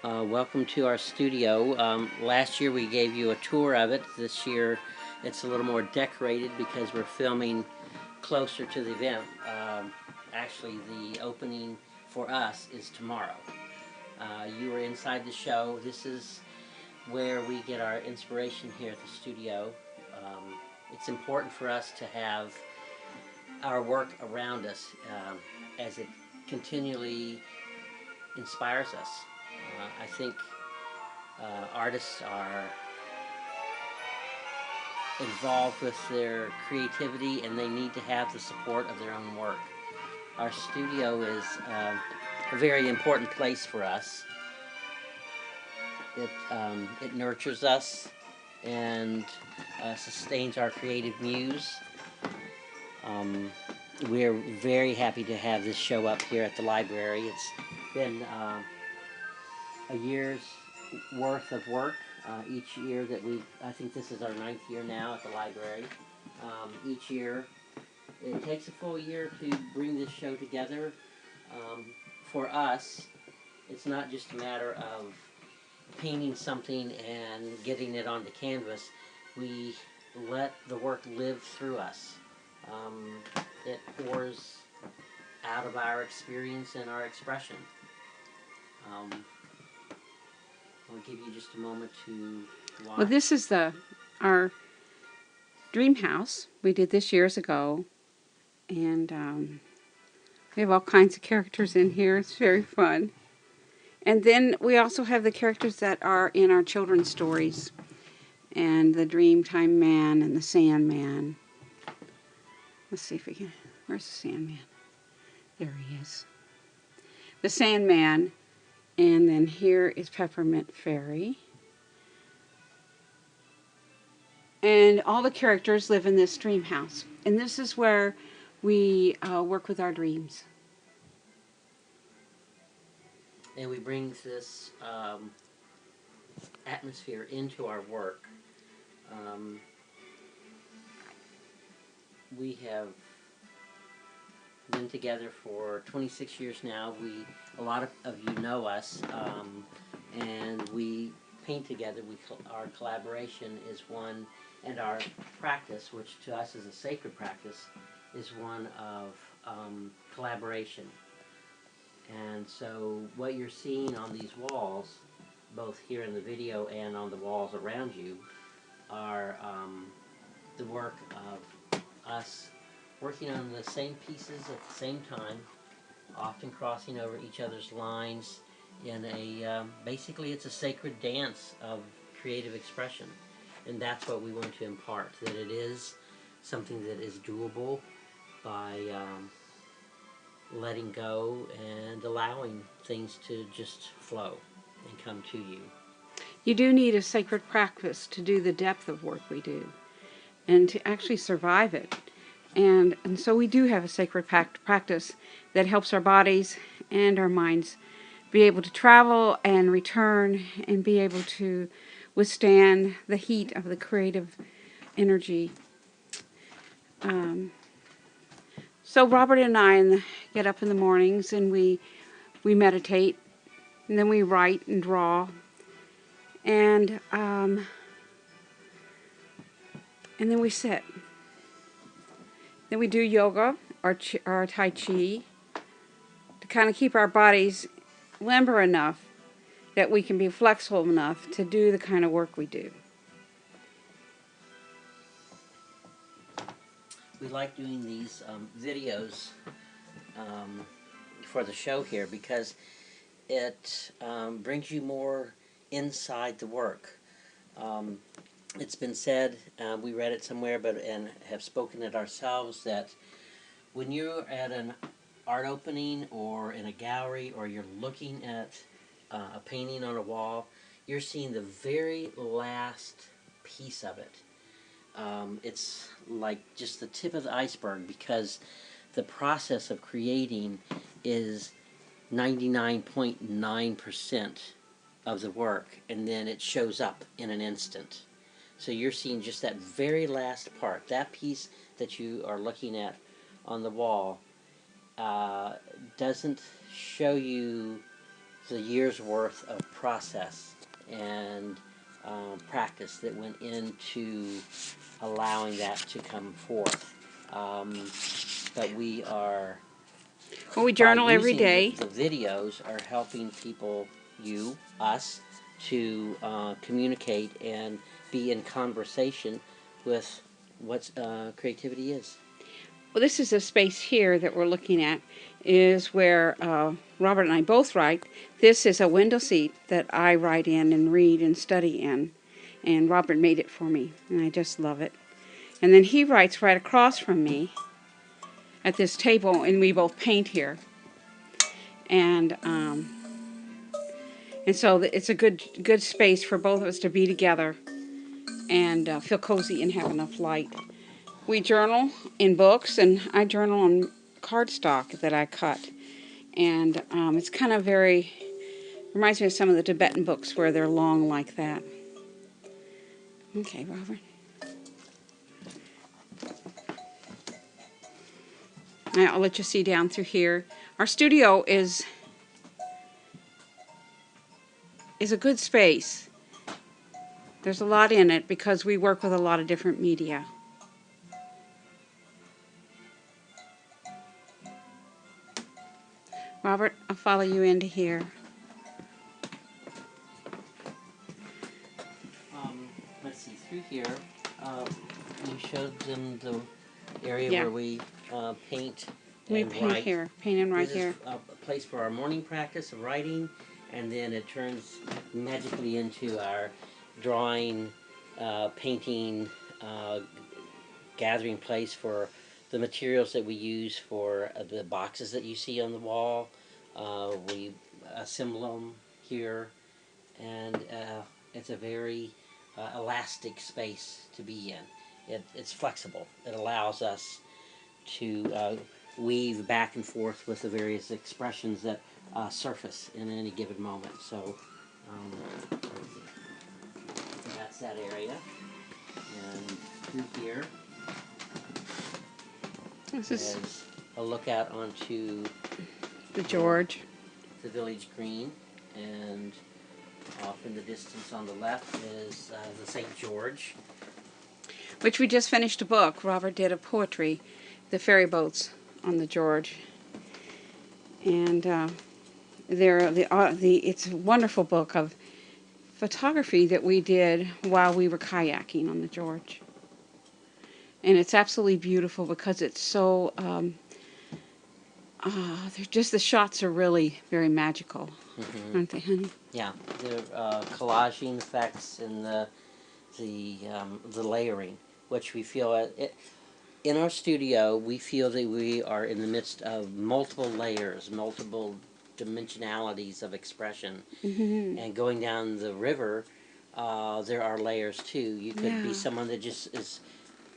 Welcome to our studio. Last year we gave you a tour of it. This year it's a little more decorated because we're filming closer to the event. Actually, the opening for us is tomorrow. You are inside the show. This is where we get our inspiration here at the studio. It's important for us to have our work around us as it continually inspires us. I think artists are involved with their creativity and they need to have the support of their own work. Our studio is a very important place for us. It nurtures us and sustains our creative muse. We're very happy to have this show up here at the library. It's been a year's worth of work. Each year that I think this is our 9th year now at the library. Each year, it takes a full year to bring this show together. For us, it's not just a matter of painting something and getting it onto canvas. We let the work live through us. It pours out of our experience and our expression. I'll give you just a moment to watch. Well, this is our dream house. We did this years ago, and we have all kinds of characters in here. It's very fun. And then we also have the characters that are in our children's stories, and the Dreamtime Man and the Sandman. Let's see if we can. Where's the Sandman? There he is. The Sandman. And then here is Peppermint Fairy. And all the characters live in this dream house. And this is where we work with our dreams. And we bring this atmosphere into our work. We have been together for 26 years now. A lot of you know us, and we paint together. Our collaboration is one, and our practice, which to us is a sacred practice, is one of collaboration. And so what you're seeing on these walls, both here in the video and on the walls around you, are the work of us working on the same pieces at the same time, often crossing over each other's lines in basically it's a sacred dance of creative expression. And that's what we want to impart, that it is something that is doable by letting go and allowing things to just flow and come to you. You do need a sacred practice to do the depth of work we do and to actually survive it. And so we do have a sacred practice that helps our bodies and our minds be able to travel and return and be able to withstand the heat of the creative energy. So Robert and I get up in the mornings and we meditate, and then we write and draw, and then we sit. Then we do yoga or Tai Chi to kind of keep our bodies limber enough that we can be flexible enough to do the kind of work we do. We like doing these videos for the show here because it brings you more inside the work. It's been said, we read it somewhere, and have spoken it ourselves, that when you're at an art opening or in a gallery or you're looking at a painting on a wall, you're seeing the very last piece of it. It's like just the tip of the iceberg, because the process of creating is 99.9% of the work, and then it shows up in an instant. So you're seeing just that very last part. That piece that you are looking at on the wall doesn't show you the year's worth of process and practice that went into allowing that to come forth. But we are, Well, we by journal every using day. the videos, are helping people, you, us, to communicate and be in conversation with what creativity is. Well, this is a space here that we're looking at, is where Robert and I both write. This is a window seat that I write in and read and study in, and Robert made it for me, and I just love it. And then he writes right across from me at this table, and we both paint here. And so it's a good space for both of us to be together and feel cozy and have enough light. We journal in books, and I journal on cardstock that I cut. And it's kind of reminds me of some of the Tibetan books where they're long like that. Okay, Robert. I'll let you see down through here. Our studio is a good space. There's a lot in it because we work with a lot of different media. Robert, I'll follow you into here. Let's see, through here, you showed them the area Yeah. where we paint We and paint write. here, paint and write This here. is a place for our morning practice of writing, and then it turns magically into our drawing, painting, gathering place for the materials that we use for the boxes that you see on the wall. We assemble them here, and it's a very elastic space to be in. It's flexible. It allows us to weave back and forth with the various expressions that surface in any given moment. So that's that area. And through here This is is a lookout onto the George. the village green, and off in the distance on the left is the St. George. Which we just finished a book. Robert did a poetry, The Ferry Boats on the George. And it's a wonderful book of photography that we did while we were kayaking on the George. And it's absolutely beautiful because it's so, the shots are really very magical, aren't they, honey? Yeah, the collaging effects and the layering, which we feel in our studio, we feel that we are in the midst of multiple layers, multiple dimensionalities of expression. Mm-hmm. And going down the river, there are layers too. You could be someone that just is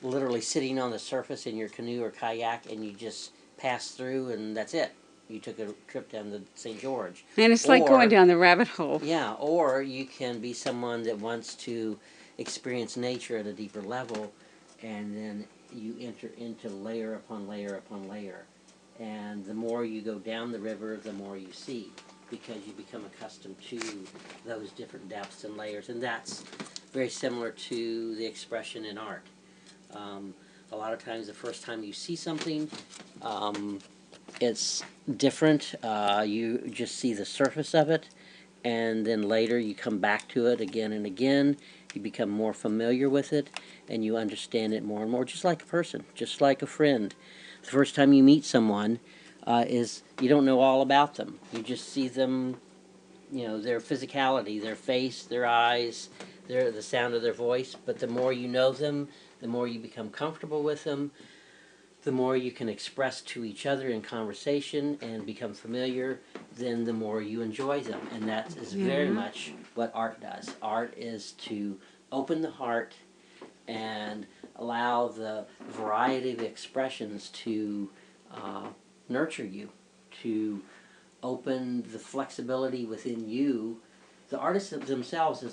literally sitting on the surface in your canoe or kayak, and you just pass through, and that's it. You took a trip down the St. George. And it's like going down the rabbit hole. Yeah, or you can be someone that wants to experience nature at a deeper level, and then you enter into layer upon layer upon layer. And the more you go down the river, the more you see, because you become accustomed to those different depths and layers. And that's very similar to the expression in art. A lot of times the first time you see something, it's different. You just see the surface of it, and then later you come back to it again and again. You become more familiar with it, and you understand it more and more, just like a person, just like a friend. The first time you meet someone is you don't know all about them. You just see them, their physicality, their face, their eyes, the sound of their voice. But the more you know them, the more you become comfortable with them, the more you can express to each other in conversation and become familiar, then the more you enjoy them. And that is very much what art does. Art is to open the heart and allow the variety of expressions to nurture you, to open the flexibility within you. The artist themselves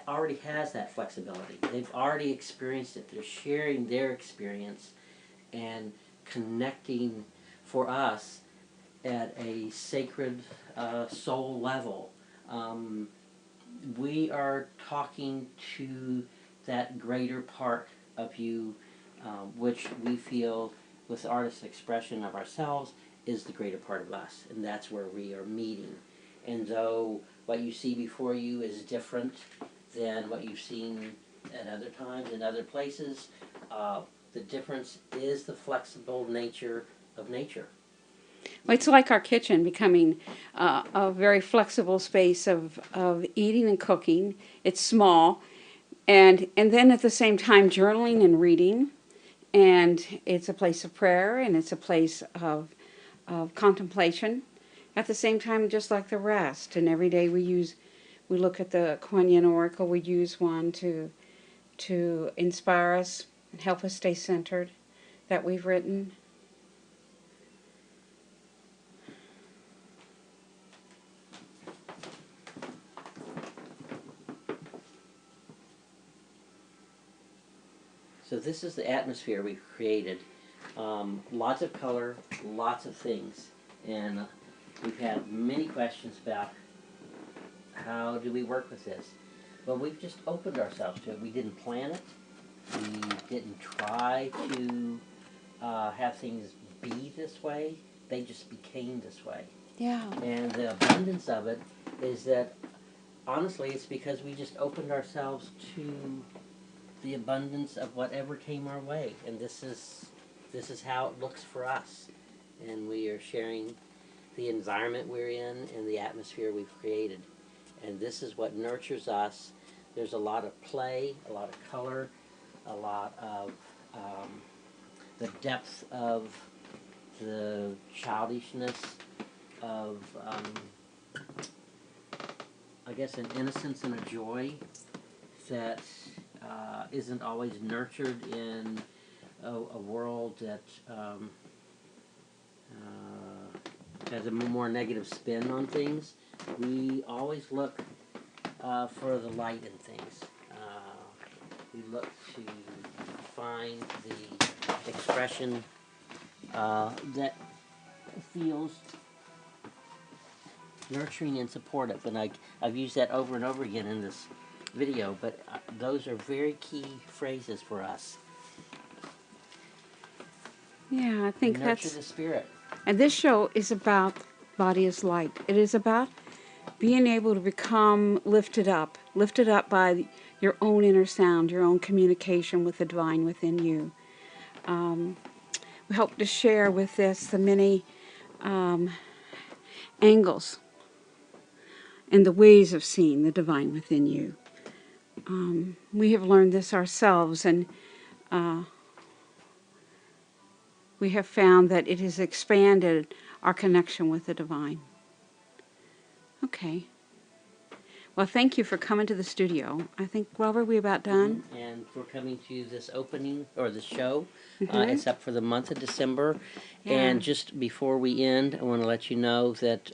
already has that flexibility. They've already experienced it. They're sharing their experience and connecting for us at a sacred soul level. We are talking to that greater part of you, which we feel with artist expression of ourselves is the greater part of us, and that's where we are meeting. And though what you see before you is different than what you've seen at other times in other places, the difference is the flexible nature of nature. Well, it's like our kitchen becoming a very flexible space of eating and cooking. It's small, and then at the same time journaling and reading, and it's a place of prayer, and it's a place of contemplation. At the same time, just like the rest, and every day we look at the Kuan Yin Oracle. We use one to inspire us and help us stay centered that we've written. So this is the atmosphere we've created. Lots of color, lots of things, and we've had many questions about how do we work with this. Well, we've just opened ourselves to it. We didn't plan it. We didn't try to have things be this way. They just became this way. Yeah. And the abundance of it is that, honestly, it's because we just opened ourselves to the abundance of whatever came our way, and this is how it looks for us, and we are sharing the environment we're in and the atmosphere we've created, and this is what nurtures us. There's a lot of play, a lot of color, a lot of the depth of the childishness of I guess an innocence and a joy that isn't always nurtured in a world that has a more negative spin on things. We always look for the light in things. We look to find the expression that feels nurturing and supportive, and I've used that over and over again in this video, but those are very key phrases for us. Yeah, I think Nurture that's... the spirit. And this show is about Body is Light. It is about being able to become lifted up by your own inner sound, your own communication with the divine within you. We hope to share with this the many angles and the ways of seeing the divine within you. We have learned this ourselves, and we have found that it has expanded our connection with the divine. Okay. Well, thank you for coming to the studio. I think, Robert, we about done? And we're coming to this opening, or the show. It's up for the month of December. Yeah. And just before we end, I want to let you know that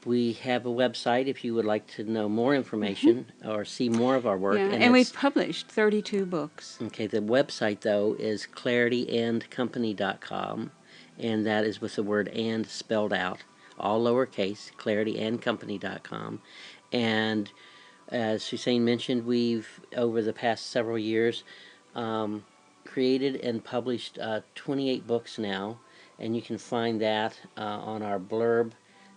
we have a website if you would like to know more information or see more of our work. Yeah, and we've published 32 books. Okay, the website, though, is clarityandcompany.com, and that is with the word "and" spelled out, all lowercase, clarityandcompany.com. And as Hussein mentioned, we've, over the past several years, created and published 28 books now, and you can find that on our blurb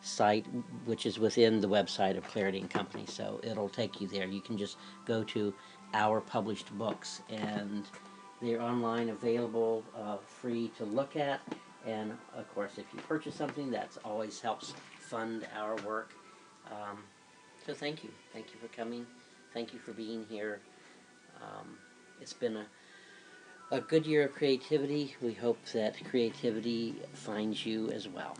site, which is within the website of Clarity and Company, so it'll take you there. You can just go to our published books, and they're online, available, free to look at, and of course if you purchase something, that always helps fund our work. So thank you for coming, thank you for being here. It's been a good year of creativity. We hope that creativity finds you as well.